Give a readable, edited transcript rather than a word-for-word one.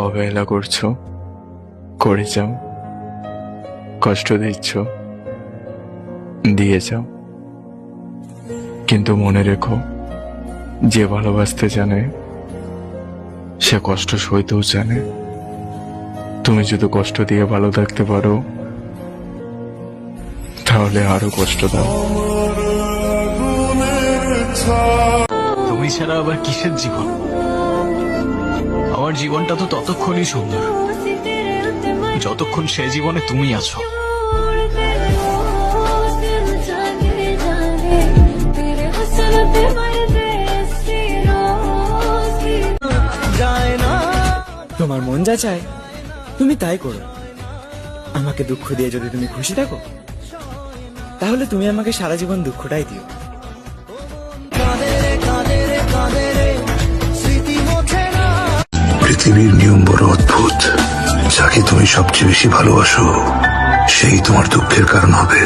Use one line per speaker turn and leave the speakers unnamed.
অবহেলা করছো, করে যাও। কষ্ট দিচ্ছ, দিয়ে যাও। কিন্তু মনে রেখো, যে ভালোবাসতে জানে সে কষ্ট সইতেও জানে। তুমি যদি কষ্ট দিয়ে ভালো থাকতে পারো, তাহলে আরো কষ্ট দাও।
তুমি ছাড়া আবার কিসের জীবন? আমার জীবনটা তো ততক্ষণই সুন্দর যতক্ষণ সে জীবনে তুমি আছো।
তোমার মন যা চায় তুমি তাই করো। আমাকে দুঃখ দিয়ে যদি তুমি খুশি থাকো, তাহলে তুমি আমাকে সারা জীবন দুঃখটাই দিও।
পৃথিবীর নিয়ম বড় অদ্ভুত। যাকে তুমি সবচেয়ে বেশি ভালোবাসো সেই তোমার দুঃখের কারণ হবে।